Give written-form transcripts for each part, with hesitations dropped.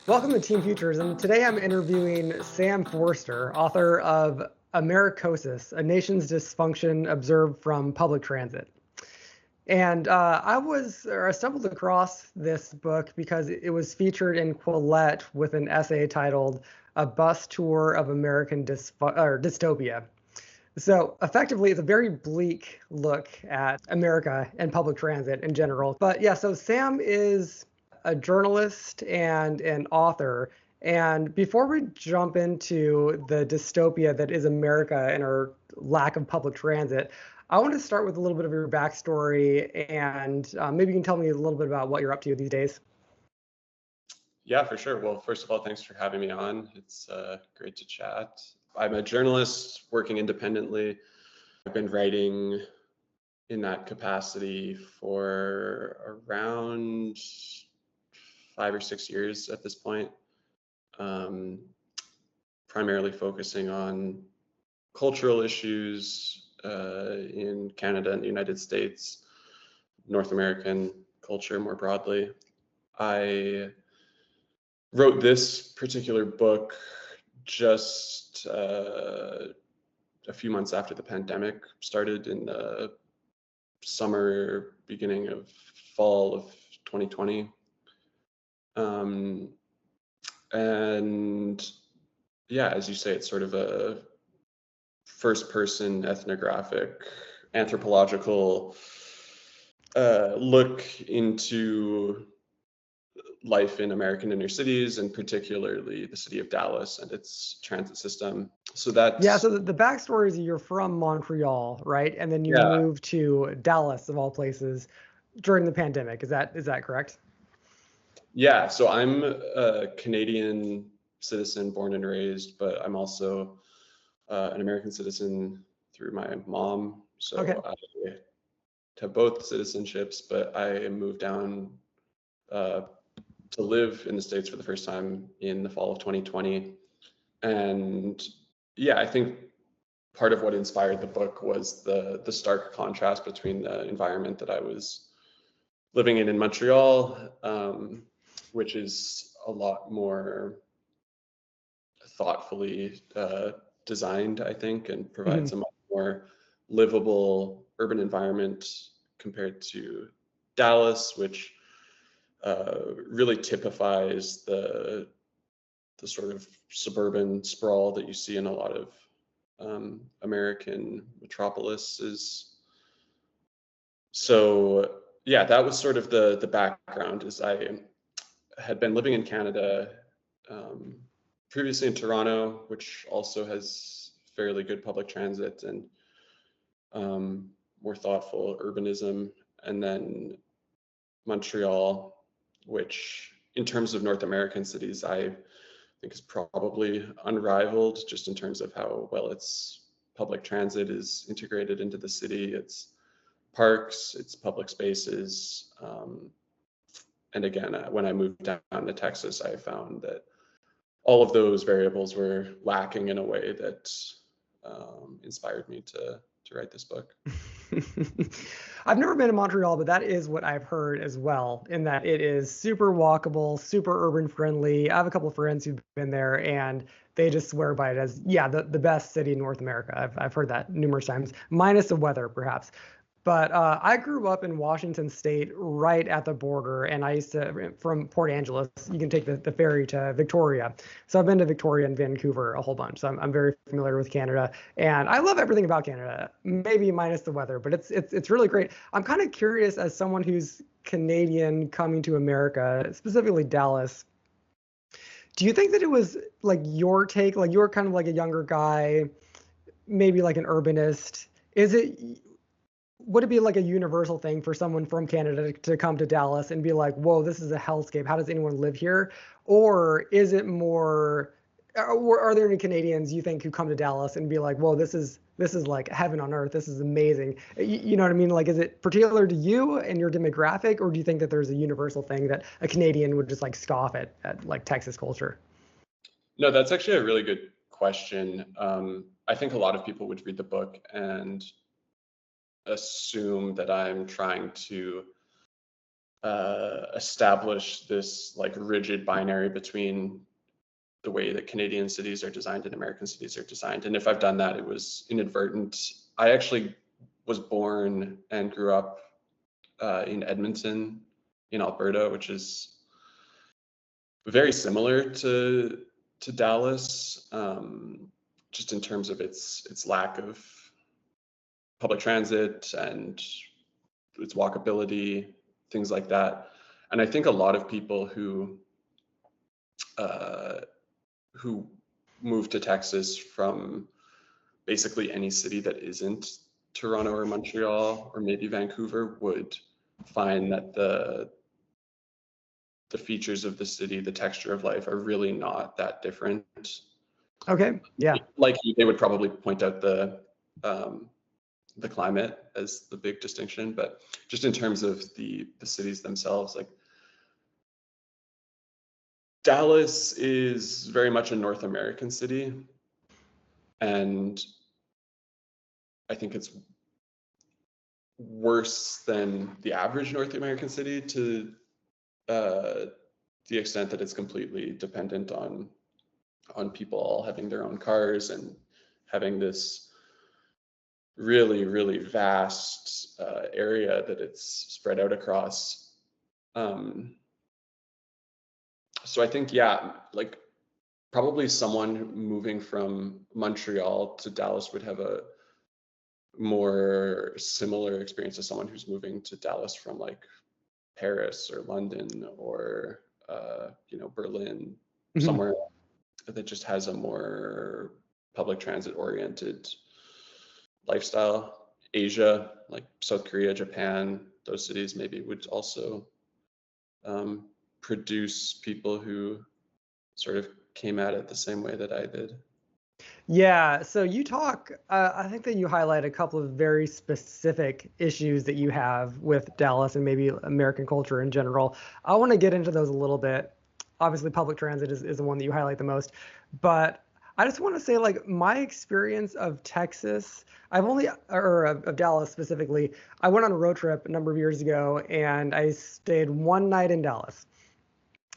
Welcome to Team Futures, and today I'm interviewing Sam Forster, author of Americosis, A Nation's Dysfunction Observed from Public Transit. And I stumbled across this book because it was featured in Quillette with an essay titled A Bus Tour of American Dystopia. So effectively, it's a very bleak look at America and public transit in general. But yeah, so Sam is a journalist and an author. And before we jump into the dystopia that is America and our lack of public transit, I want to start with a little bit of your backstory and maybe you can tell me a little bit about what you're up to these days. Yeah, for sure. Well, first of all, thanks for having me on. It's great to chat. I'm a journalist working independently. I've been writing in that capacity for around 5 or 6 years at this point, primarily focusing on cultural issues in Canada and the United States, North American culture more broadly. I wrote this particular book just a few months after the pandemic started in the summer, beginning of fall of 2020. And yeah, as you say, it's sort of a first person ethnographic, anthropological look into life in American inner cities, and particularly the city of Dallas and its transit system. So Yeah, that's so the backstory is you're from Montreal, right? And then you yeah, moved to Dallas, of all places, during the pandemic. Is that correct? yeah. So I'm a Canadian citizen, born and raised, but I'm also an American citizen through my mom. Okay. So I have both citizenships, but I moved down uh, to live in the States for the first time in the fall of 2020. And yeah, I think part of what inspired the book was the stark contrast between the environment that I was living in Montreal, which is a lot more thoughtfully designed, I think, and provides Mhm. a much more livable urban environment compared to Dallas, which really typifies the sort of suburban sprawl that you see in a lot of American metropolises. So yeah, that was sort of the background. Is I had been living in Canada, um, previously in Toronto, which also has fairly good public transit and more thoughtful urbanism, and then Montreal, which in terms of North American cities, I think is probably unrivaled just in terms of how well its public transit is integrated into the city, its parks, its public spaces. And again, when I moved down to Texas, I found that all of those variables were lacking in a way that inspired me to write this book. I've never been to Montreal, but that is what I've heard as well, in that it is super walkable, super urban friendly. I have a couple of friends who've been there and they just swear by it as, yeah, the best city in North America. I've heard that numerous times, minus the weather, perhaps. But I grew up in Washington State, right at the border, and I used to, from Port Angeles, you can take the ferry to Victoria. So I've been to Victoria and Vancouver a whole bunch. So I'm very familiar with Canada, and I love everything about Canada, maybe minus the weather, but it's really great. I'm kind of curious, as someone who's Canadian coming to America, specifically Dallas. Do you think that it was like your take, like you're kind of like a younger guy, maybe like an urbanist? Is it Would it be like a universal thing for someone from Canada to come to Dallas and be like, whoa, this is a hellscape. How does anyone live here? Or is it more, are there any Canadians you think who come to Dallas and be like, whoa, this is like heaven on earth. This is amazing. You know what I mean? Like, is it particular to you and your demographic, or do you think that there's a universal thing that a Canadian would just like scoff at like Texas culture? No, that's actually a really good question. I think a lot of people would read the book and assume that I'm trying to establish this like rigid binary between the way that Canadian cities are designed and American cities are designed. And if I've done that, it was inadvertent. I actually was born and grew up in Edmonton, in Alberta, which is very similar to Dallas, just in terms of its lack of public transit and its walkability, things like that. And I think a lot of people who move to Texas from basically any city that isn't Toronto or Montreal or maybe Vancouver would find that the features of the city, the texture of life, are really not that different. Okay, yeah. Like they would probably point out the climate as the big distinction, but just in terms of the cities themselves, like Dallas is very much a North American city, and I think it's worse than the average North American city to the extent that it's completely dependent on people all having their own cars and having this really, really vast area that it's spread out across. So I think, yeah, like probably someone moving from Montreal to Dallas would have a more similar experience to someone who's moving to Dallas from like Paris or London or Berlin, somewhere that just has a more public transit oriented lifestyle. Asia, like South Korea, Japan, those cities maybe would also produce people who sort of came at it the same way that I did. Yeah, so you talk, I think that you highlight a couple of very specific issues that you have with Dallas and maybe American culture in general. I want to get into those a little bit. Obviously, public transit is the one that you highlight the most, but I just want to say, like, my experience of Texas, of Dallas specifically, I went on a road trip a number of years ago and I stayed one night in Dallas.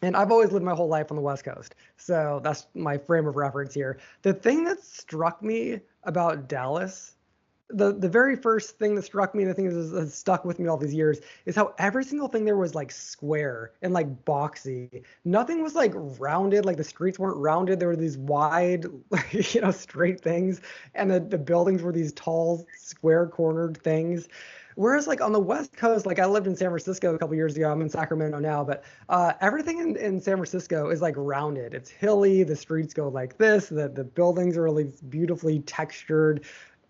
And I've always lived my whole life on the West Coast. So that's my frame of reference here. The thing that struck me about Dallas, the very first thing that struck me, and the thing that has stuck with me all these years, is how every single thing there was like square and like boxy. Nothing was like rounded, like the streets weren't rounded. There were these wide, straight things. And the buildings were these tall, square cornered things. Whereas like on the West Coast, like I lived in San Francisco a couple years ago. I'm in Sacramento now, but everything in San Francisco is like rounded. It's hilly. The streets go like this. The buildings are really beautifully textured.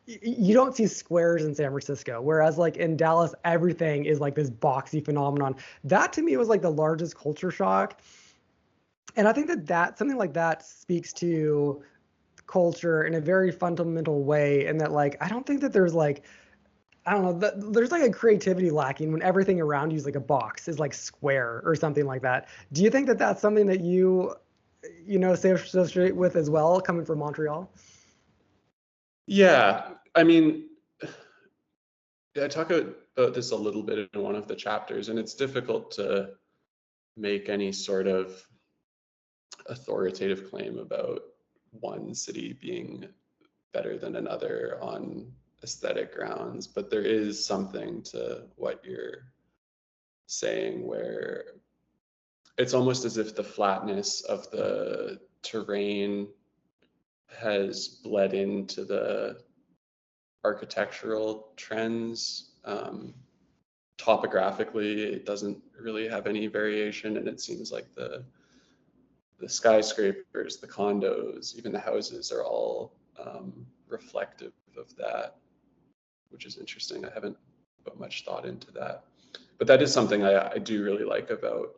You don't see squares in San Francisco, whereas like in Dallas, everything is like this boxy phenomenon. That to me was like the largest culture shock. And I think that something like that speaks to culture in a very fundamental way. And that like, I don't think that there's like, I don't know, there's like a creativity lacking when everything around you is like a box, is like square or something like that. Do you think that that's something that you associate with as well, coming from Montreal? Yeah, I mean, I talk about this a little bit in one of the chapters, and it's difficult to make any sort of authoritative claim about one city being better than another on aesthetic grounds, but there is something to what you're saying where it's almost as if the flatness of the terrain has bled into the architectural trends. Topographically, it doesn't really have any variation, and it seems like the skyscrapers, the condos, even the houses are all reflective of that, which is interesting. I haven't put much thought into that, but that is something I do really like about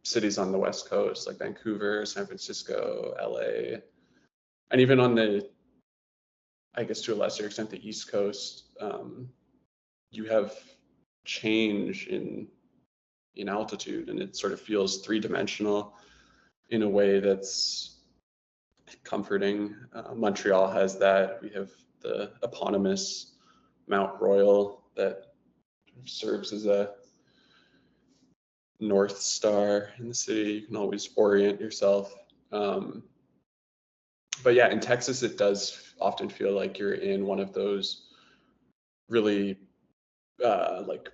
cities on the West Coast, like Vancouver, San Francisco, LA, and even on the, I guess to a lesser extent, the East Coast. You have change in altitude, and it sort of feels three-dimensional in a way that's comforting. Montreal has that. We have the eponymous Mount Royal that serves as a North Star in the city. You can always orient yourself. But yeah, in Texas, it does often feel like you're in one of those really like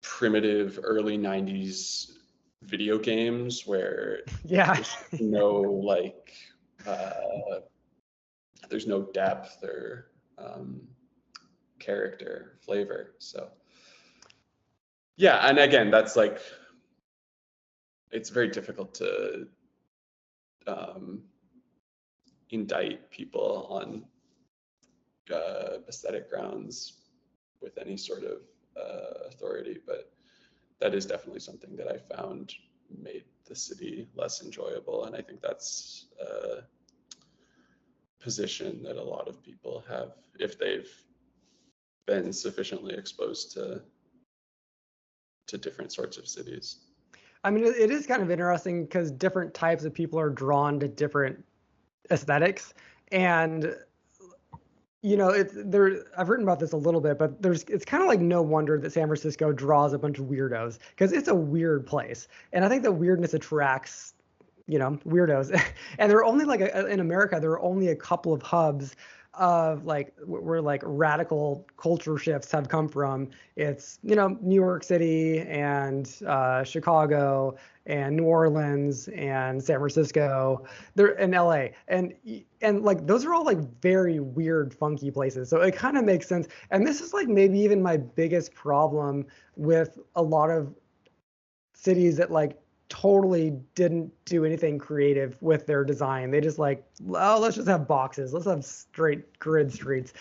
primitive early 90s video games where Yeah. there's no like there's no depth or character, flavor. So yeah, and again, that's like, it's very difficult to indict people on aesthetic grounds with any sort of authority, but that is definitely something that I found made the city less enjoyable, and I think that's a position that a lot of people have if they've been sufficiently exposed to different sorts of cities. I mean, it is kind of interesting because different types of people are drawn to different aesthetics. And it's there. I've written about this a little bit, but it's kind of like no wonder that San Francisco draws a bunch of weirdos because it's a weird place, and I think that weirdness attracts, weirdos. And there are only in America, there are only a couple of hubs of like where like radical culture shifts have come from. It's New York City and Chicago and New Orleans and San Francisco, there and LA, and like those are all like very weird, funky places. So it kind of makes sense. And this is like maybe even my biggest problem with a lot of cities that like totally didn't do anything creative with their design. They just like, oh, let's just have boxes. Let's have straight grid streets.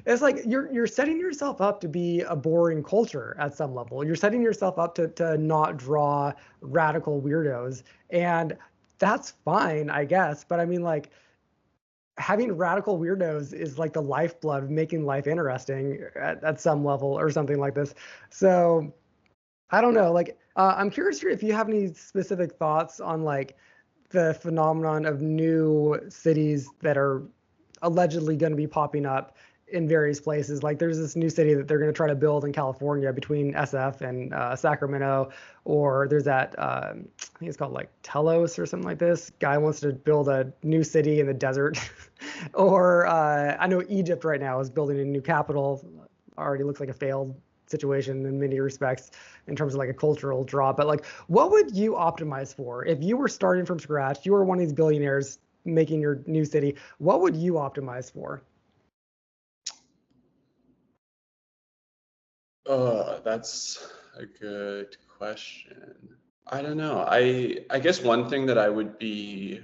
It's like you're setting yourself up to be a boring culture at some level. You're setting yourself up to not draw radical weirdos. And that's fine, I guess. But I mean, like, having radical weirdos is like the lifeblood of making life interesting at some level or something like this. So I don't know. Like, I'm curious if you have any specific thoughts on like the phenomenon of new cities that are allegedly going to be popping up in various places. Like, there's this new city that they're going to try to build in California between SF and Sacramento, or there's that I think it's called like Telos or something like this. Guy wants to build a new city in the desert, or I know Egypt right now is building a new capital. Already looks like a failed situation in many respects in terms of like a cultural draw. But like, what would you optimize for if you were starting from scratch? You were one of these billionaires making your new city. What would you optimize for? That's a good question. I don't know. I guess one thing that I would be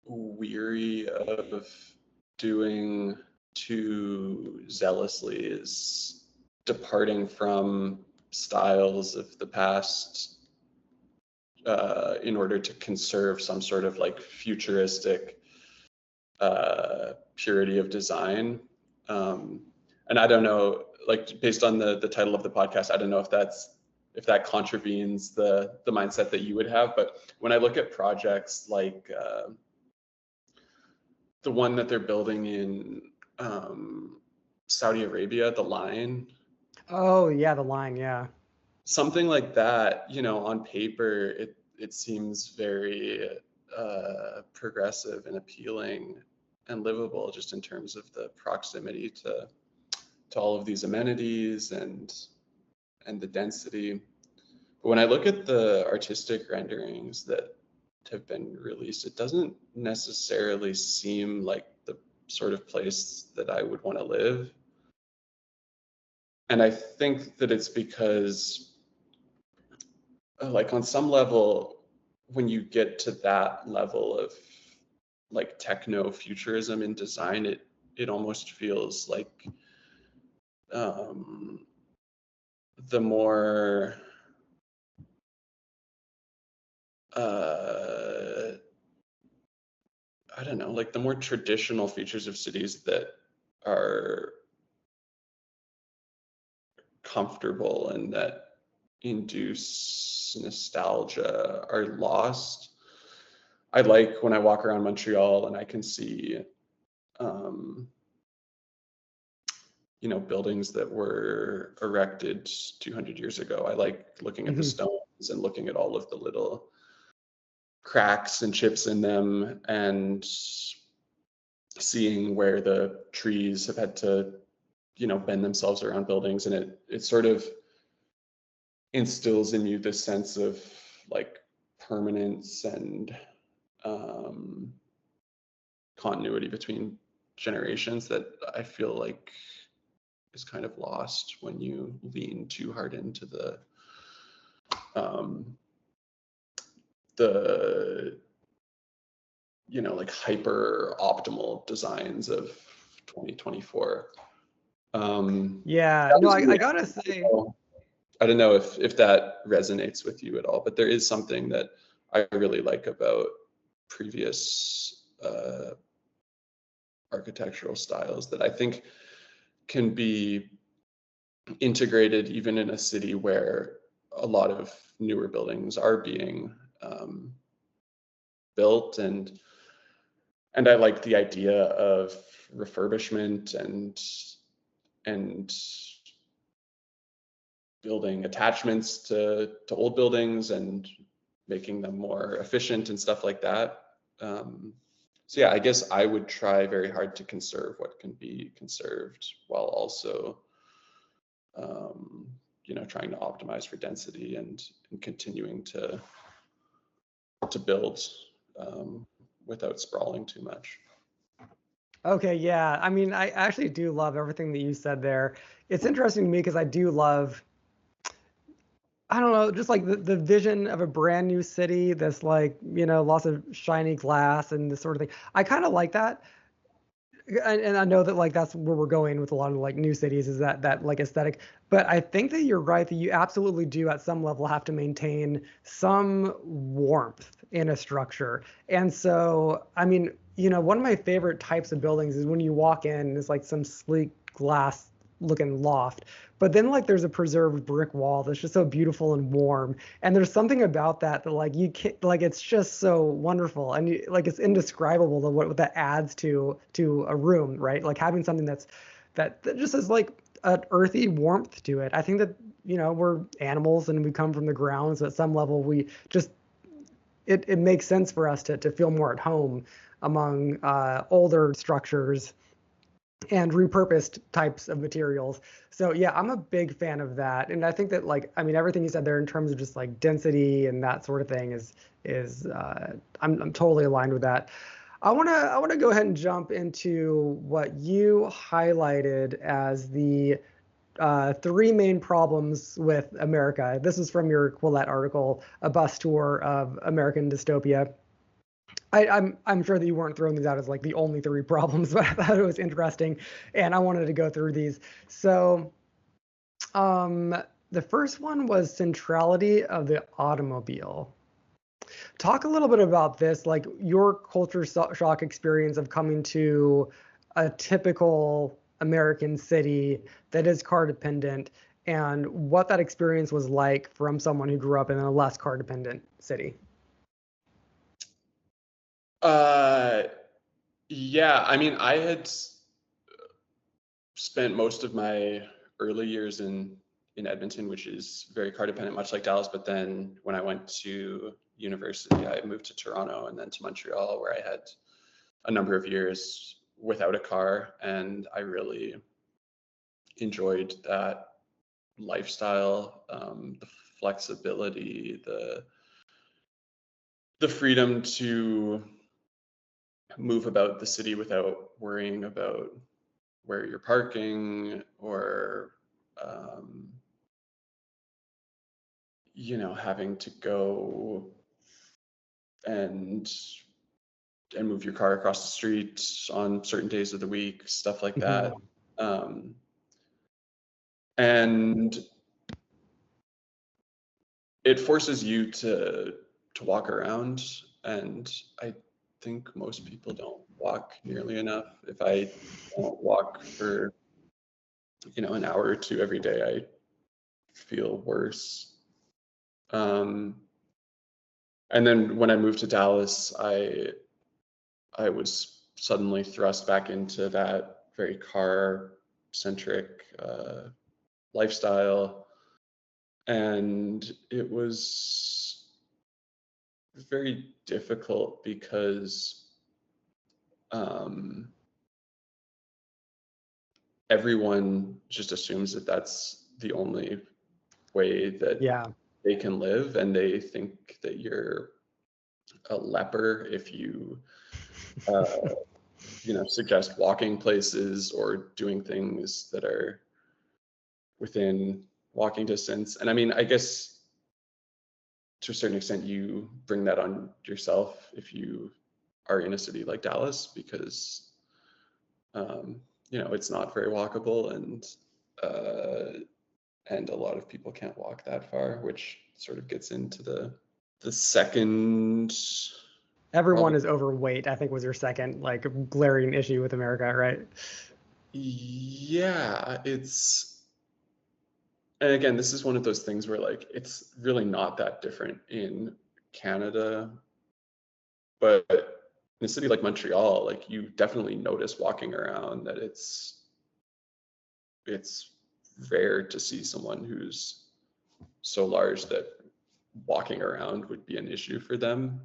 weary of doing too zealously is departing from styles of the past in order to conserve some sort of like futuristic purity of design. And I don't know, like based on the title of the podcast, I don't know if that contravenes the mindset that you would have. But when I look at projects like the one that they're building in Saudi Arabia, the line. Oh yeah, the line, yeah. Something like that, on paper, it seems very progressive and appealing and livable, just in terms of the proximity to all of these amenities and the density. But when I look at the artistic renderings that have been released, it doesn't necessarily seem like the sort of place that I would want to live. And I think that it's because, like, on some level, when you get to that level of like techno futurism in design, it almost feels like the more I don't know, like the more traditional features of cities that are comfortable and that induce nostalgia are lost. I like when I walk around Montreal and I can see, buildings that were erected 200 years ago. I like looking at the stone and looking at all of the little cracks and chips in them, and seeing where the trees have had to, bend themselves around buildings. And it sort of instills in you this sense of like permanence and continuity between generations that I feel like is kind of lost when you lean too hard into the like hyper optimal designs of 2024. Yeah, no, I gotta say, I don't know if that resonates with you at all, but there is something that I really like about previous architectural styles that I think can be integrated even in a city where a lot of newer buildings are being built. And I like the idea of refurbishment and building attachments to old buildings and making them more efficient and stuff like that. So yeah, I guess I would try very hard to conserve what can be conserved while also trying to optimize for density and continuing to build without sprawling too much. okay, yeah. I mean, I actually do love everything that you said there. It's interesting to me because I do love, I don't know, just like the vision of a brand new city that's like, lots of shiny glass and this sort of thing. I kind of like that. And I know that like that's where we're going with a lot of like new cities is that like aesthetic. But I think that you're right that you absolutely do at some level have to maintain some warmth in a structure. And so, I mean, one of my favorite types of buildings is when you walk in and it's like some sleek glass looking loft, but then like there's a preserved brick wall that's just so beautiful and warm, and there's something about that like you can't, like it's just so wonderful, and like it's indescribable what that adds to a room, right? Like having something that just has like an earthy warmth to it. I think that we're animals and we come from the ground, so at some level we just it makes sense for us to feel more at home among older structures and repurposed types of materials. So yeah, I'm a big fan of that. And I think that like, I mean, everything you said there in terms of just like density and that sort of thing is I'm totally aligned with that. I want to go ahead and jump into what you highlighted as the three main problems with America. This is from your Quillette article, A Bus Tour of American Dystopia. I'm sure that you weren't throwing these out as like the only three problems, but I thought it was interesting, and I wanted to go through these. So, the first one was centrality of the automobile. Talk a little bit about this, like your culture shock experience of coming to a typical American city that is car dependent, and what that experience was like from someone who grew up in a less car dependent city. Yeah, I mean, I had spent most of my early years in Edmonton, which is very car dependent, much like Dallas. But then when I went to university, I moved to Toronto and then to Montreal, where I had a number of years without a car, and I really enjoyed that lifestyle, the flexibility, the freedom to move about the city without worrying about where you're parking or having to go and move your car across the street on certain days of the week, stuff like that. And it forces you to walk around, and I think most people don't walk nearly enough. If I don't walk for an hour or two every day, I feel worse. And then when I moved to Dallas, I was suddenly thrust back into that very car centric lifestyle, And it was very difficult because everyone just assumes that that's the only way that Yeah. they can live, and they think that you're a leper if you suggest walking places or doing things that are within walking distance. And I mean, I guess to a certain extent you bring that on yourself if you are in a city like Dallas, because it's not very walkable, and a lot of people can't walk that far, which sort of gets into the second Everyone problem. is overweight, I think was your second like glaring issue with America, right? Yeah, and again, this is one of those things where like it's really not that different in Canada, but in a city like Montreal, like you definitely notice walking around that it's rare to see someone who's so large that walking around would be an issue for them.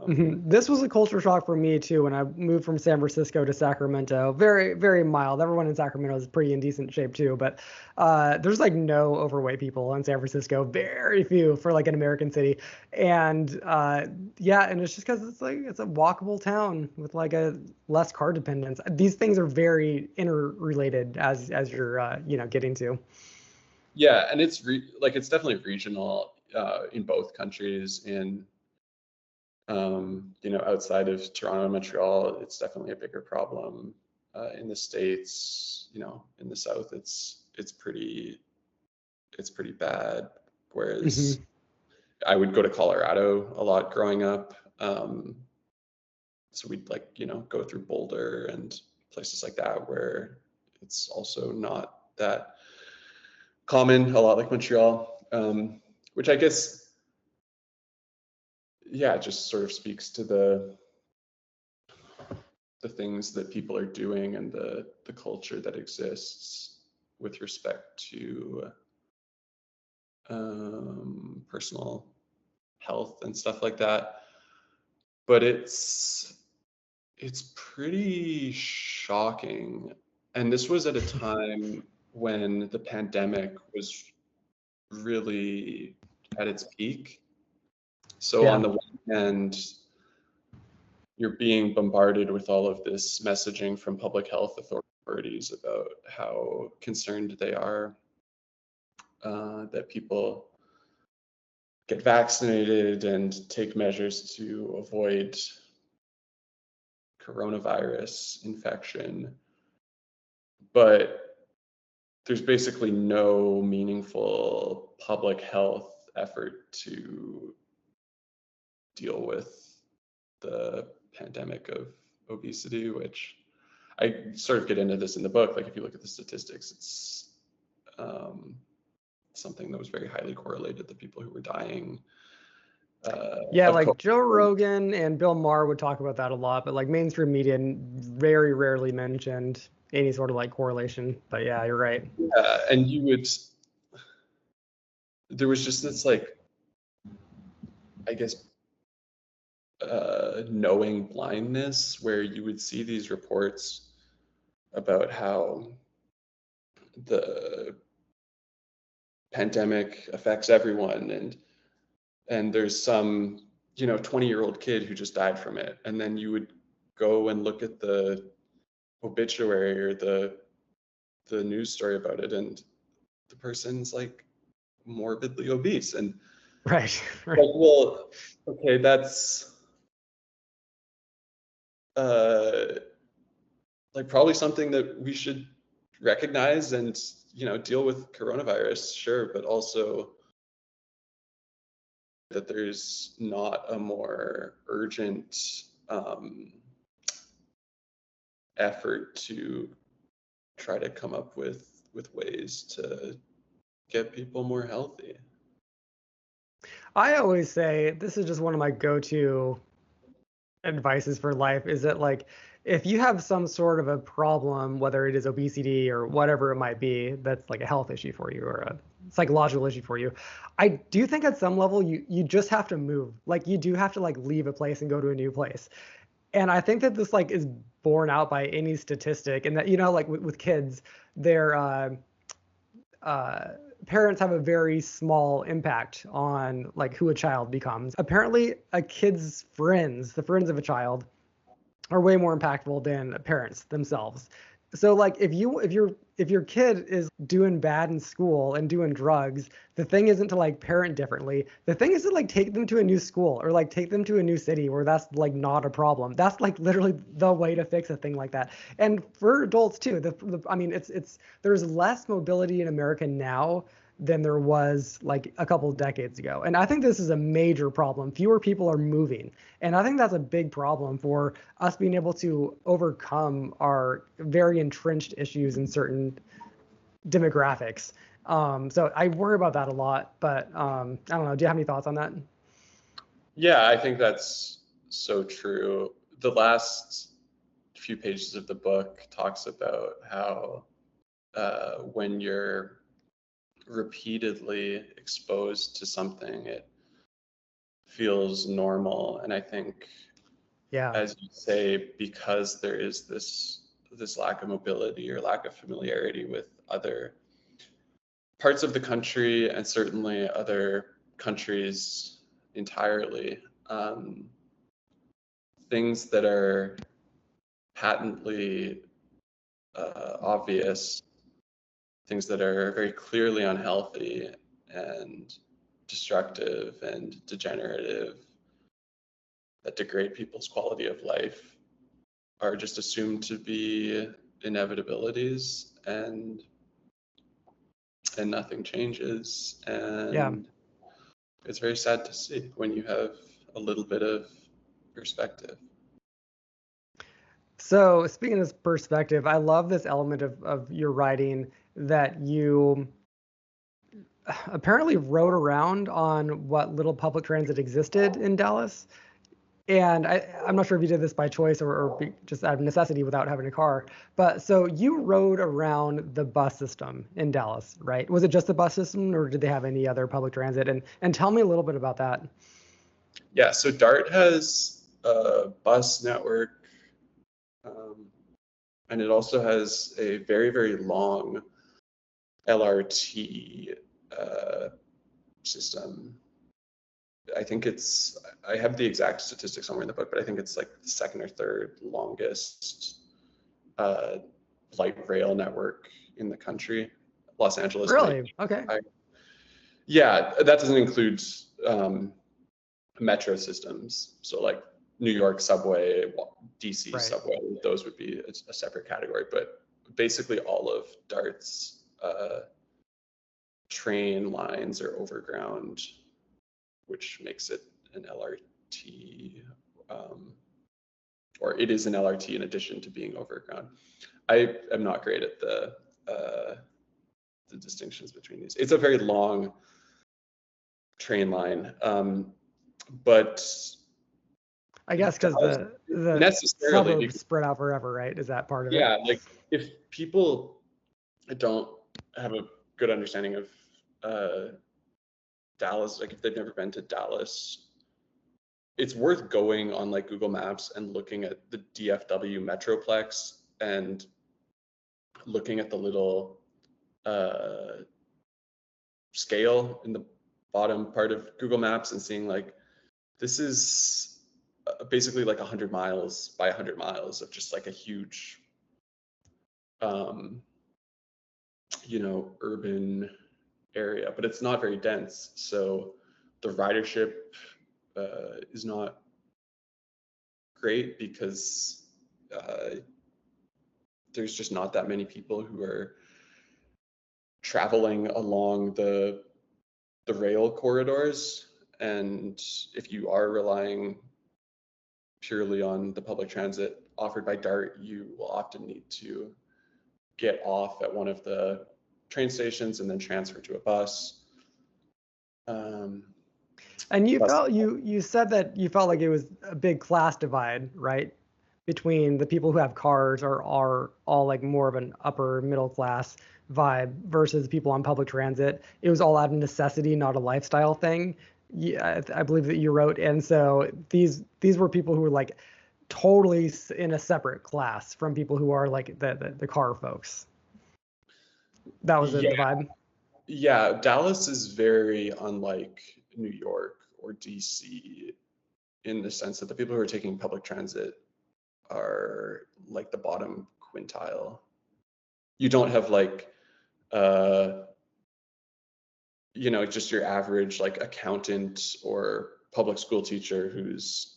This was a culture shock for me too when I moved from San Francisco to Sacramento. Very, very mild. Everyone in Sacramento is pretty in decent shape too, but there's like no overweight people in San Francisco. Very few for like an American city, and yeah, and it's just because it's a walkable town with like a less car dependence. These things are very interrelated as you're getting to. Yeah, and it's definitely regional in both countries. Outside of Toronto and Montreal, it's definitely a bigger problem. In the States, in the South, it's pretty bad. Whereas Mhm. I would go to Colorado a lot growing up. So we'd go through Boulder and places like that where it's also not that common, a lot like Montreal, which I guess, yeah, just sort of speaks to the things that people are doing and the culture that exists with respect to personal health and stuff like that. But it's pretty shocking. And this was at a time when the pandemic was really at its peak. So on Yeah. the one hand, you're being bombarded with all of this messaging from public health authorities about how concerned they are that people get vaccinated and take measures to avoid coronavirus infection. But there's basically no meaningful public health effort to deal with the pandemic of obesity, which I sort of get into this in the book. Like if you look at the statistics, it's something that was very highly correlated. The people who were dying Yeah, of like Joe COVID. Rogan and Bill Maher would talk about that a lot, but like mainstream media very rarely mentioned any sort of like correlation. But yeah, you're right. And there was just this like, I guess, knowing blindness where you would see these reports about how the pandemic affects everyone, and there's some 20-year-old kid who just died from it, and then you would go and look at the obituary or the news story about it, and the person's like morbidly obese, and Right. like, well, okay, that's uh like probably something that we should recognize and deal with coronavirus, sure, but also that there's not a more urgent effort to try to come up with ways to get people more healthy. I always say this is just one of my go-to advices for life is that like if you have some sort of a problem, whether it is obesity or whatever it might be, that's like a health issue for you or a psychological issue for you, I do think at some level you just have to move. Like you do have to like leave a place and go to a new place. And I think that this like is borne out by any statistic, and that like with kids, their uh, parents have a very small impact on like who a child becomes. Apparently, a kid's friends, the friends of a child, are way more impactful than parents themselves. So like if your kid is doing bad in school and doing drugs, the thing isn't to like parent differently. The thing is to like take them to a new school or like take them to a new city where that's like not a problem. That's like literally the way to fix a thing like that. And for adults too, I mean it's there's less mobility in America now than there was like a couple of decades ago. And I think this is a major problem. Fewer people are moving. And I think that's a big problem for us being able to overcome our very entrenched issues in certain demographics. So I worry about that a lot, but I don't know. Do you have any thoughts on that? Yeah, I think that's so true. The last few pages of the book talks about how when you're repeatedly exposed to something, it feels normal. And I think, Yeah. as you say, because there is this lack of mobility or lack of familiarity with other parts of the country and certainly other countries entirely, things that are patently obvious, things that are very clearly unhealthy and destructive and degenerative, that degrade people's quality of life, are just assumed to be inevitabilities, and nothing changes. Yeah. And it's very sad to see when you have a little bit of perspective. So speaking of perspective, I love this element of your writing that you apparently wrote around on what little public transit existed in Dallas. And I'm not sure if you did this by choice or just out of necessity without having a car. But so you rode around the bus system in Dallas, right? Was it just the bus system or did they have any other public transit? And tell me a little bit about that. Yeah, so DART has a bus network, um, and it also has a very, very long LRT system. I have the exact statistics somewhere in the book, but I think it's like the second or third longest light rail network in the country. Los Angeles Really? Okay. Yeah, that doesn't include metro systems. So like New York subway, DC Right. subway, those would be a separate category. But basically all of DART's train lines are overground, which makes it an LRT, or it is an LRT in addition to being overground. I am not great at the distinctions between these. It's a very long train line, but I guess because the necessarily suburbs spread out forever, right? Is that part of it? yeah, like if people don't have a good understanding of Dallas, like if they've never been to Dallas, it's worth going on like Google Maps and looking at the DFW Metroplex and looking at the little scale in the bottom part of Google Maps and seeing like this is basically like 100 miles by 100 miles of just like a huge urban area, but it's not very dense, so the ridership is not great because there's just not that many people who are traveling along the rail corridors. And if you are relying purely on the public transit offered by DART, you will often need to get off at one of the train stations and then transfer to a bus. And you said that you felt like it was a big class divide, right? between the people who have cars are all like more of an upper middle class vibe versus people on public transit. It was all out of necessity, not a lifestyle thing. Yeah, I believe that you wrote, and so these were people who were like totally in a separate class from people who are like the car folks. That was the Yeah, vibe. yeah. Dallas is very unlike New York or DC in the sense that the people who are taking public transit are like the bottom quintile. You don't have like uh just your average like accountant or public school teacher who's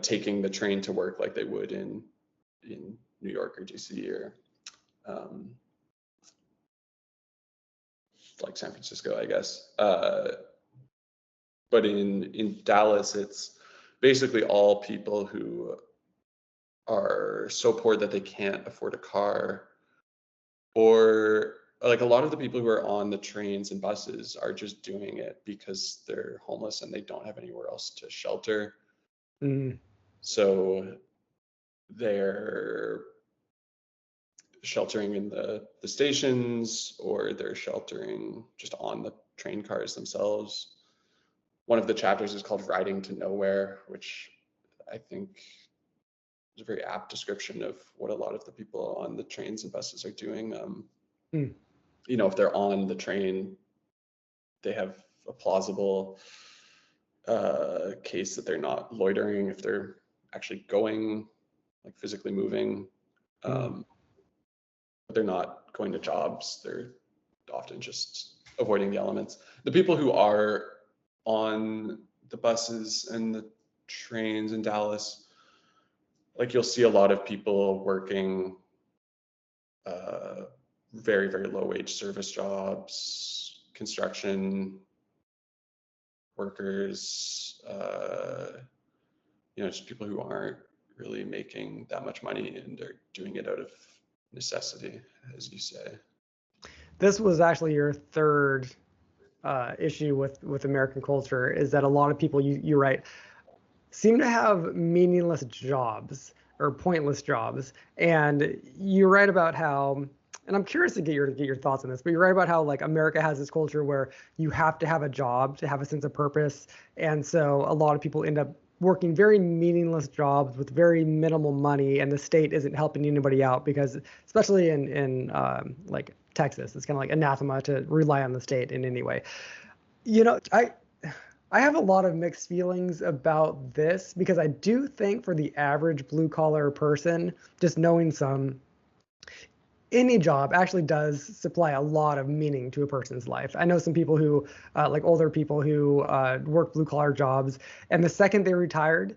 taking the train to work like they would in New York or DC or um, like San Francisco, I guess. But in Dallas, it's basically all people who are so poor that they can't afford a car, or like a lot of the people who are on the trains and buses are just doing it because they're homeless and they don't have anywhere else to shelter. Mm. So they're sheltering in the stations, or they're sheltering just on the train cars themselves. One of the chapters is called Riding to Nowhere, which I think is a very apt description of what a lot of the people on the trains and buses are doing. Mm. If they're on the train, they have a plausible case that they're not loitering if they're actually going, like physically moving. Mm. But they're not going to jobs. They're often just avoiding the elements. The people who are on the buses and the trains in Dallas, like you'll see a lot of people working very, very low wage service jobs, construction workers, just people who aren't really making that much money and are doing it out of necessity, as you say. This was actually your third issue with American culture, is that a lot of people, you write, seem to have meaningless jobs or pointless jobs. And you write about how, and I'm curious to get your thoughts on this, but you write about how like America has this culture where you have to have a job to have a sense of purpose. And so a lot of people end up working very meaningless jobs with very minimal money, and the state isn't helping anybody out because, especially in like Texas, it's kind of like anathema to rely on the state in any way. You know, I have a lot of mixed feelings about this because I do think for the average blue collar person, just knowing any job actually does supply a lot of meaning to a person's life. I know some people who, like older people who work blue collar jobs, and the second they retired,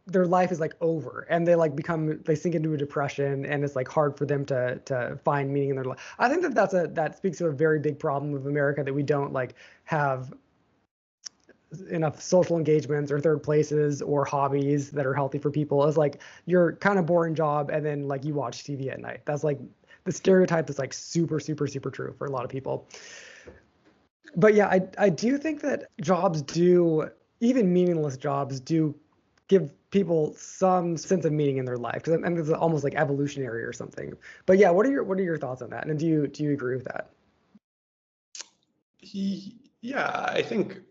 their life is like over, and they sink into a depression, and it's like hard for them to find meaning in their life. I think that speaks to a very big problem of America, that we don't like have enough social engagements or third places or hobbies that are healthy for people. Is like your kind of boring job, and then like you watch TV at night. That's like the stereotype that's like super, super, super true for a lot of people. But yeah, I do think that jobs do, even meaningless jobs do give people some sense of meaning in their life, because and it's almost like evolutionary or something. But yeah, what are your thoughts on that? And do you agree with that? Yeah, I think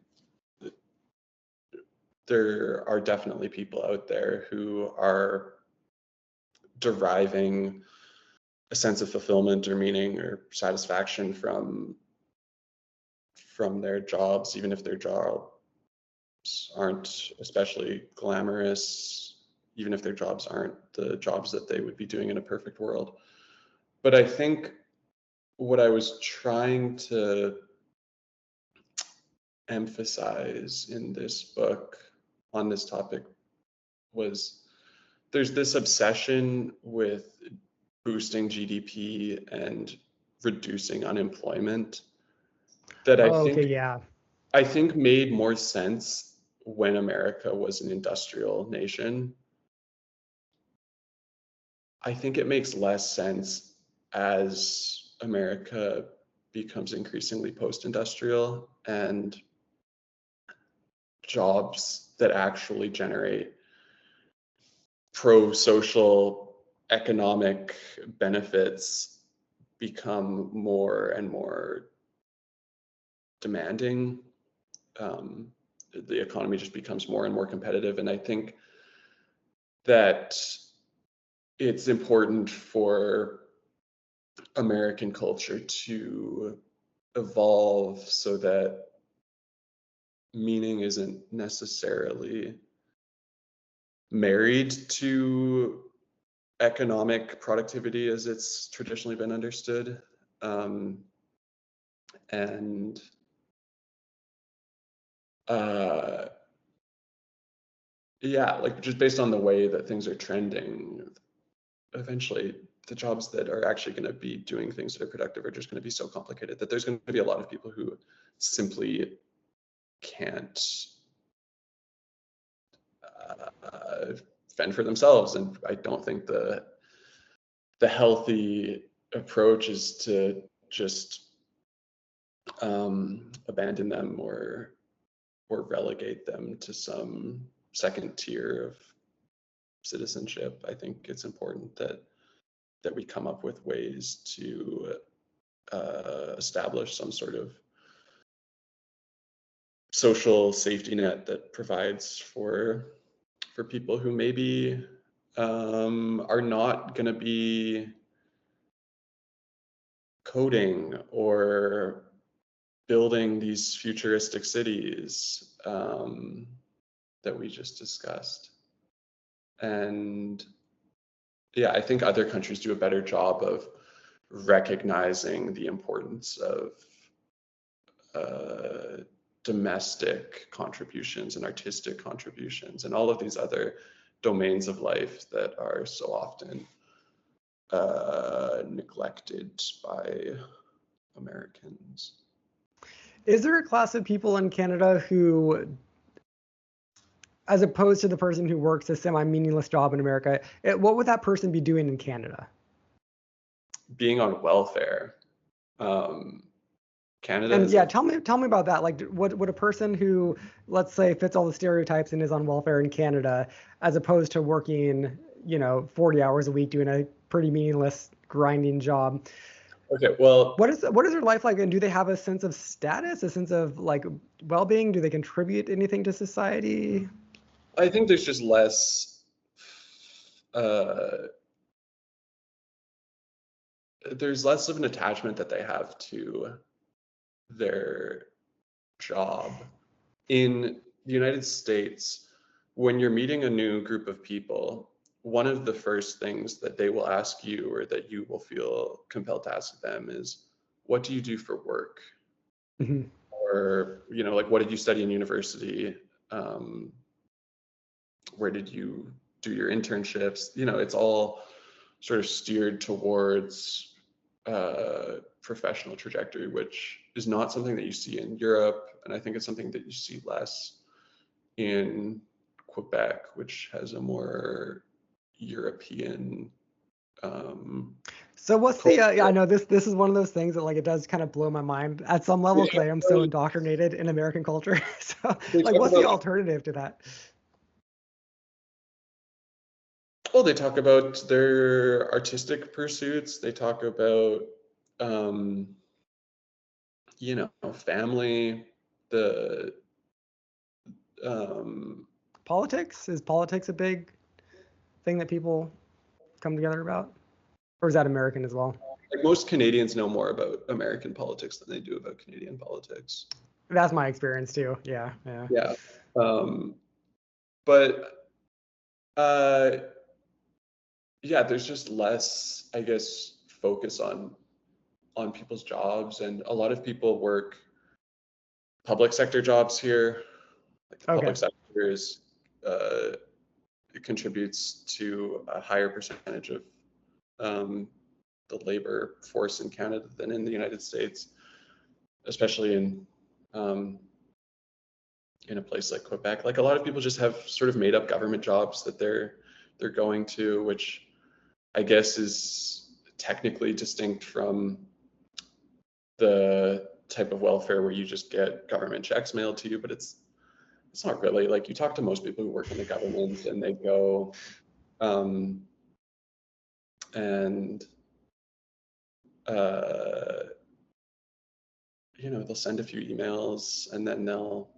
there are definitely people out there who are deriving a sense of fulfillment or meaning or satisfaction from their jobs, even if their jobs aren't especially glamorous, even if their jobs aren't the jobs that they would be doing in a perfect world. But I think what I was trying to emphasize in this book on this topic was there's this obsession with boosting GDP and reducing unemployment that I Oh, okay, think yeah. I think made more sense when America was an industrial nation. I think it makes less sense as America becomes increasingly post-industrial and jobs that actually generate pro-social economic benefits become more and more demanding. The economy just becomes more and more competitive. And I think that it's important for American culture to evolve so that meaning isn't necessarily married to economic productivity as it's traditionally been understood. And yeah, like just based on the way that things are trending, eventually the jobs that are actually going to be doing things that are productive are just going to be so complicated that there's going to be a lot of people who simply can't fend for themselves. And I don't think the healthy approach is to just abandon them or relegate them to some second tier of citizenship. I think it's important that we come up with ways to establish some sort of social safety net that provides for people who maybe are not going to be coding or building these futuristic cities that we just discussed. And yeah, I think other countries do a better job of recognizing the importance of domestic contributions and artistic contributions and all of these other domains of life that are so often neglected by Americans. Is there a class of people in Canada who, as opposed to the person who works a semi-meaningless job in America, what would that person be doing in Canada? Being on welfare. Canada. And yeah, tell me about that. Like, would a person who, let's say, fits all the stereotypes and is on welfare in Canada, as opposed to working, 40 hours a week doing a pretty meaningless grinding job? Okay, well, what is their life like, and do they have a sense of status, a sense of like well-being? Do they contribute anything to society? I think there's just less. There's less of an attachment that they have to their job. In the United States, when you're meeting a new group of people, one of the first things that they will ask you, or that you will feel compelled to ask them, is, what do you do for work? Mm-hmm. Or, like, what did you study in university? Where did you do your internships? It's all sort of steered towards professional trajectory, which is not something that you see in Europe. And I think it's something that you see less in Quebec, which has a more European so what's the I know this is one of those things that, like, it does kind of blow my mind at some level, because I am so indoctrinated in American culture. So like, what's the alternative to that? Well, they talk about their artistic pursuits. They talk about family, the politics. Is politics a big thing that people come together about? Or is that American as well? Like, most Canadians know more about American politics than they do about Canadian politics. That's my experience too. Yeah. Yeah. But yeah, there's just less, I guess, focus on people's jobs, and a lot of people work public sector jobs here. Like, the public sector is it contributes to a higher percentage of the labor force in Canada than in the United States, especially in a place like Quebec. Like, a lot of people just have sort of made up government jobs that they're going to, which I guess is technically distinct from the type of welfare where you just get government checks mailed to you, but it's not really. Like, you talk to most people who work in the government and they go, And uh, they'll send a few emails and then they'll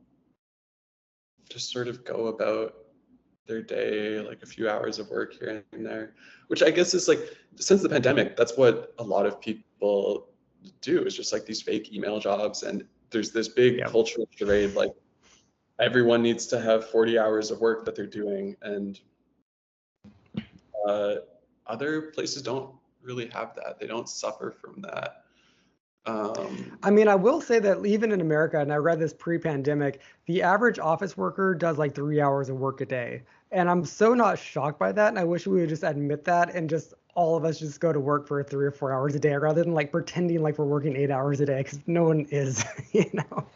just sort of go about their day, like a few hours of work here and there, which I guess is like, since the pandemic, that's what a lot of people do, is just like these fake email jobs. And there's this big cultural charade, like everyone needs to have 40 hours of work that they're doing. And other places don't really have that. They don't suffer from that. I mean, I will say that even in America, and I read this pre-pandemic, the average office worker does like 3 hours of work a day. And I'm so not shocked by that. And I wish we would just admit that and just all of us just go to work for 3 or 4 hours a day rather than like pretending like we're working 8 hours a day, because no one is, you know.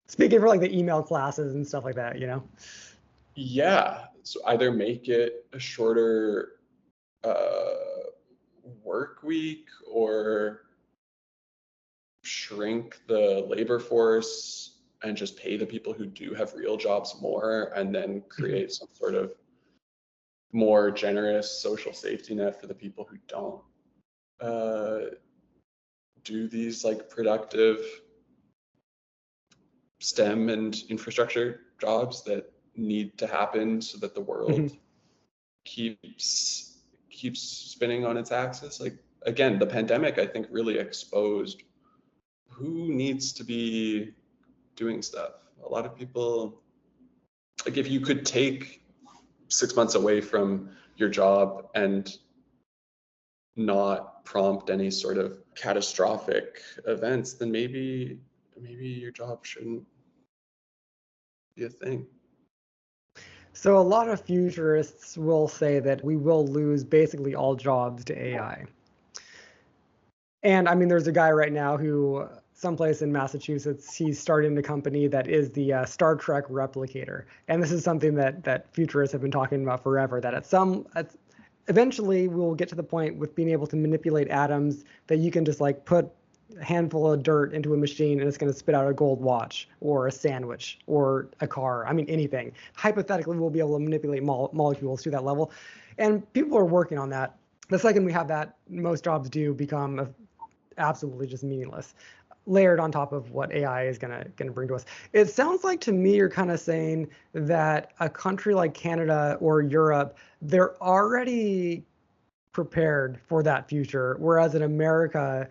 Speaking for like the email classes and stuff like that, you know? Yeah. So either make it a shorter work week or shrink the labor force and just pay the people who do have real jobs more, and then create some sort of more generous social safety net for the people who don't do these like productive STEM and infrastructure jobs that need to happen so that the world keeps spinning on its axis. Like, again, the pandemic, I think, really exposed who needs to be doing stuff. A lot of people, like, if you could take 6 months away from your job and not prompt any sort of catastrophic events, then maybe your job shouldn't be a thing. So a lot of futurists will say that we will lose basically all jobs to AI. And I mean, there's a guy right now who, someplace in Massachusetts, he's starting a company that is the Star Trek replicator. And this is something that futurists have been talking about forever, that eventually we'll get to the point with being able to manipulate atoms that you can just like put a handful of dirt into a machine and it's going to spit out a gold watch or a sandwich or a car. I mean, anything. Hypothetically, we'll be able to manipulate molecules to that level. And people are working on that. The second we have that, most jobs do become absolutely just meaningless, layered on top of what AI is gonna bring to us. It sounds like to me you're kind of saying that a country like Canada or Europe, they're already prepared for that future, whereas in America,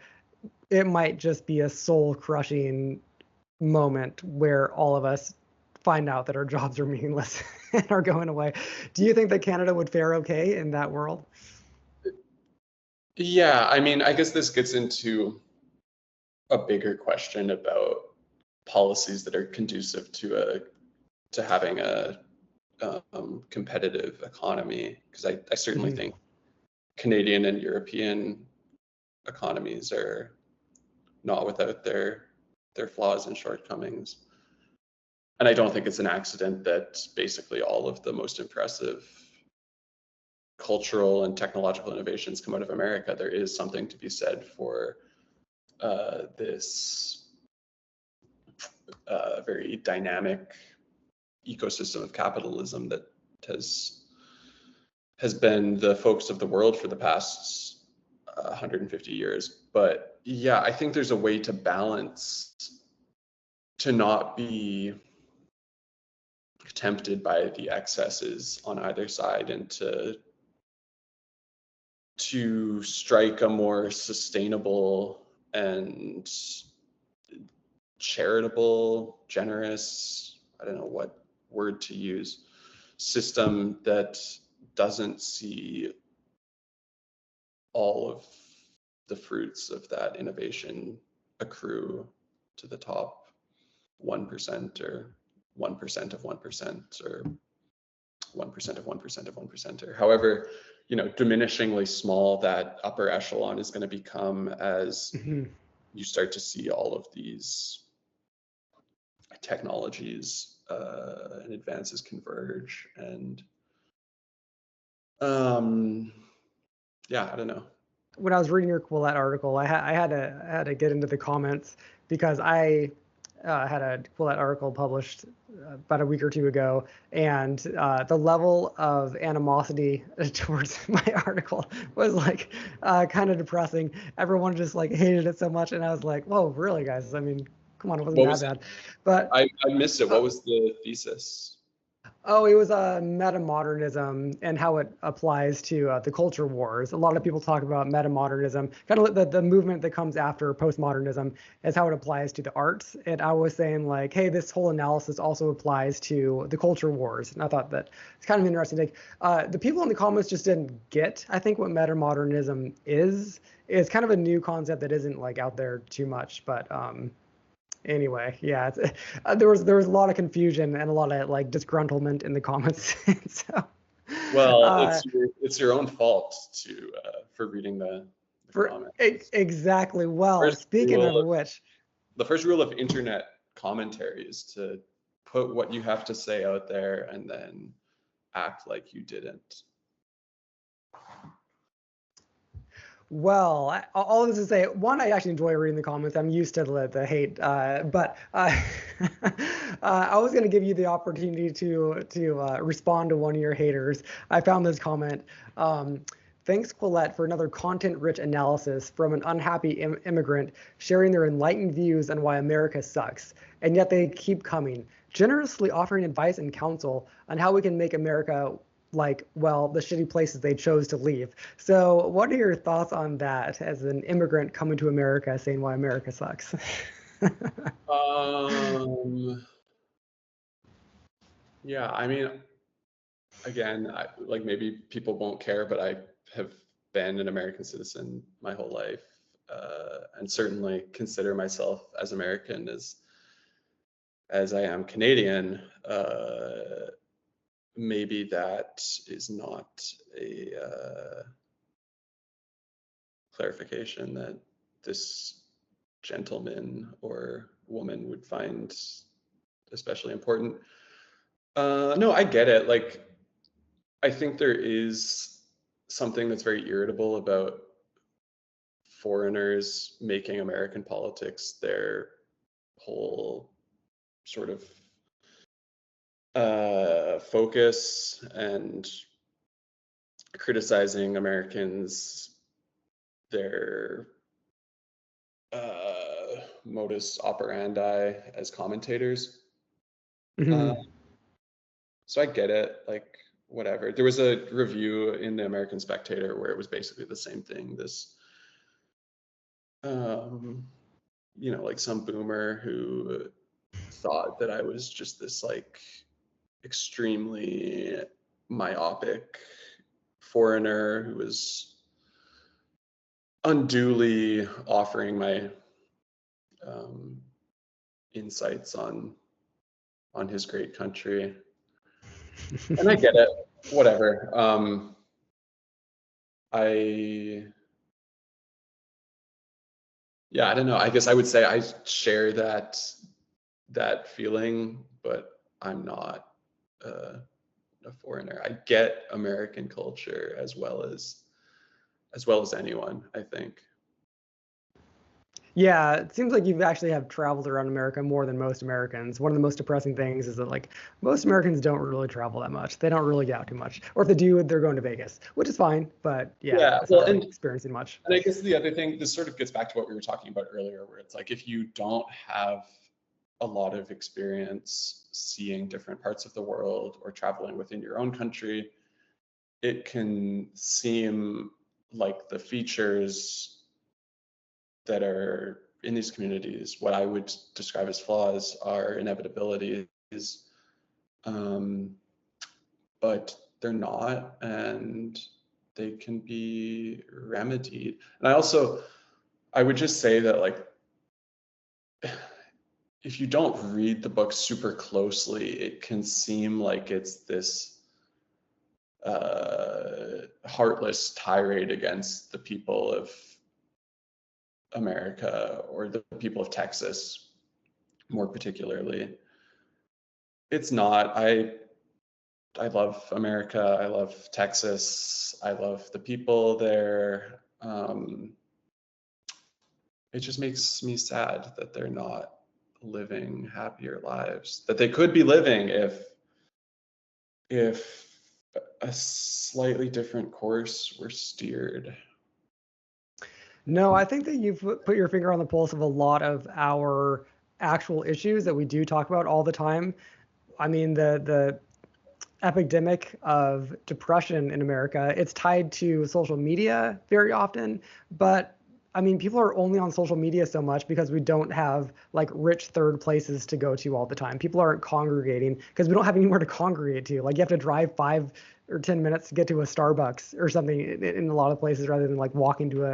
it might just be a soul-crushing moment where all of us find out that our jobs are meaningless and are going away. Do you think that Canada would fare okay in that world? Yeah, I mean, I guess this gets into a bigger question about policies that are conducive to having a competitive economy, because I certainly think Canadian and European economies are not without their flaws and shortcomings. And I don't think it's an accident that basically all of the most impressive cultural and technological innovations come out of America. There is something to be said for this very dynamic ecosystem of capitalism that has been the focus of the world for the past 150 years. But yeah, I think there's a way to balance, to not be tempted by the excesses on either side, and to strike a more sustainable and charitable, generous, I don't know what word to use, system that doesn't see all of the fruits of that innovation accrue to the top 1% or 1% of 1% or 1% of 1% of 1%, or however, diminishingly small that upper echelon is going to become as you start to see all of these technologies and advances converge. And yeah, I don't know. When I was reading your Quillette article, I had to get into the comments because I had a Quillette article published about a week or two ago, and the level of animosity towards my article was like kind of depressing. Everyone just like hated it so much, and I was like, "Whoa, really, guys? I mean, come on, it wasn't What that was bad." But I missed it. What was the thesis? oh, it was metamodernism and how it applies to the culture wars. A lot of people talk about metamodernism, kind of the movement that comes after postmodernism, as how it applies to the arts. And I was saying like, hey, this whole analysis also applies to the culture wars. And I thought that it's kind of interesting. Like, the people in the comments just didn't get, I think, what metamodernism is. It's kind of a new concept that isn't like out there too much, but anyway, yeah, there was a lot of confusion and a lot of like disgruntlement in the comments. So, Well, uh, it's your own fault to for reading the comments. exactly. Well, First speaking of rule, which, the first rule of internet commentary is to put what you have to say out there and then act like you didn't. well, all this to say, one, I actually enjoy reading the comments. I'm used to the hate, but I was going to give you the opportunity to respond to one of your haters. I found this comment. Thanks, Quillette, for another content-rich analysis from an unhappy immigrant sharing their enlightened views on why America sucks. And yet they keep coming, generously offering advice and counsel on how we can make America like, well, the shitty places they chose to leave. So what are your thoughts on that as an immigrant coming to America saying why America sucks? Yeah, I mean, again, like maybe people won't care, but I have been an American citizen my whole life, and certainly consider myself as American as I am Canadian. Maybe that is not a clarification that this gentleman or woman would find especially important. No, I get it. Like, I think there is something that's very irritable about foreigners making American politics their whole sort of focus and criticizing Americans, their modus operandi as commentators. Uh, Mhm. so I get it, like whatever. There was a review in the American Spectator where it was basically the same thing. This, like some boomer who thought that I was just this like extremely myopic foreigner who was unduly offering my insights on his great country. And I get it, whatever. I Yeah, I don't know. I guess I would say I share that feeling, but I'm not a foreigner. I get American culture as well as anyone, I think. Yeah, it seems like you actually have traveled around America more than most Americans. One of the most depressing things is that like most Americans don't really travel that much. They don't really get out too much. Or if they do, they're going to Vegas, which is fine, but yeah, Yeah, it's well, not really and experiencing much. and I guess the other thing, this sort of gets back to what we were talking about earlier, where it's like if you don't have a lot of experience seeing different parts of the world or traveling within your own country, it can seem like the features that are in these communities, what I would describe as flaws, are inevitabilities, um, but they're not, and they can be remedied. And I would just say that like, if you don't read the book super closely, it can seem like it's this heartless tirade against the people of America or the people of Texas, more particularly. It's not. I love America. I love Texas. I love the people there. It just makes me sad that they're not living happier lives that they could be living if a slightly different course were steered. No, I think that you've put your finger on the pulse of a lot of our actual issues that we do talk about all the time. I mean, the epidemic of depression in America, it's tied to social media very often, but I mean, people are only on social media so much because we don't have like rich third places to go to all the time. People aren't congregating because we don't have anywhere to congregate to. Like you have to drive 5 or 10 minutes to get to a Starbucks or something in a lot of places rather than like walking to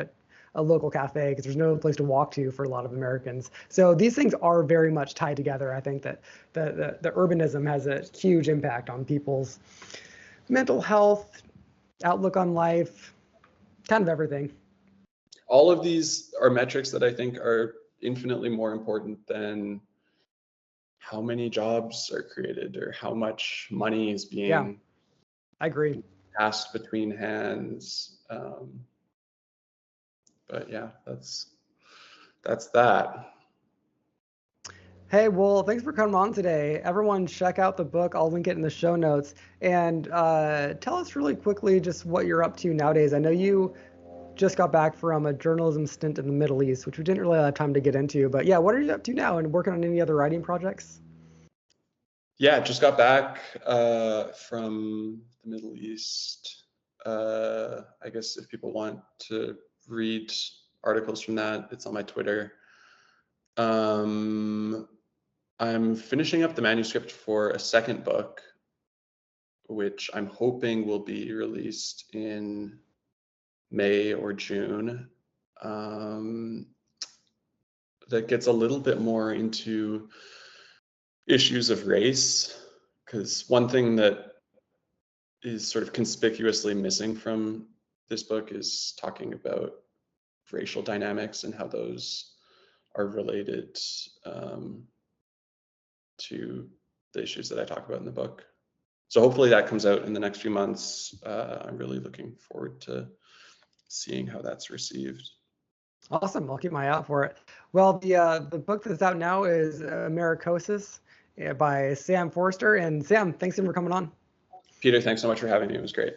a local cafe because there's no place to walk to for a lot of Americans. So these things are very much tied together. I think that the urbanism has a huge impact on people's mental health, outlook on life, kind of everything. All of these are metrics that I think are infinitely more important than how many jobs are created or how much money is being I agree. passed between hands. But yeah, that's that. Hey, well, thanks for coming on today. Everyone, check out the book. I'll link it in the show notes. And tell us really quickly just what you're up to nowadays. I know you just got back from a journalism stint in the Middle East, which we didn't really have time to get into. But yeah, what are you up to now and working on any other writing projects? Yeah, just got back from the Middle East. I guess if people want to read articles from that, it's on my Twitter. I'm finishing up the manuscript for a second book, which I'm hoping will be released in May or June. That gets a little bit more into issues of race, because one thing that is sort of conspicuously missing from this book is talking about racial dynamics and how those are related to the issues that I talk about in the book. So hopefully that comes out in the next few months. I'm really looking forward to seeing how that's received. Awesome. I'll keep my eye out for it. Well, the book that's out now is Americosis by Sam Forster. And Sam, thanks again for coming on. Peter, thanks so much for having me. It was great.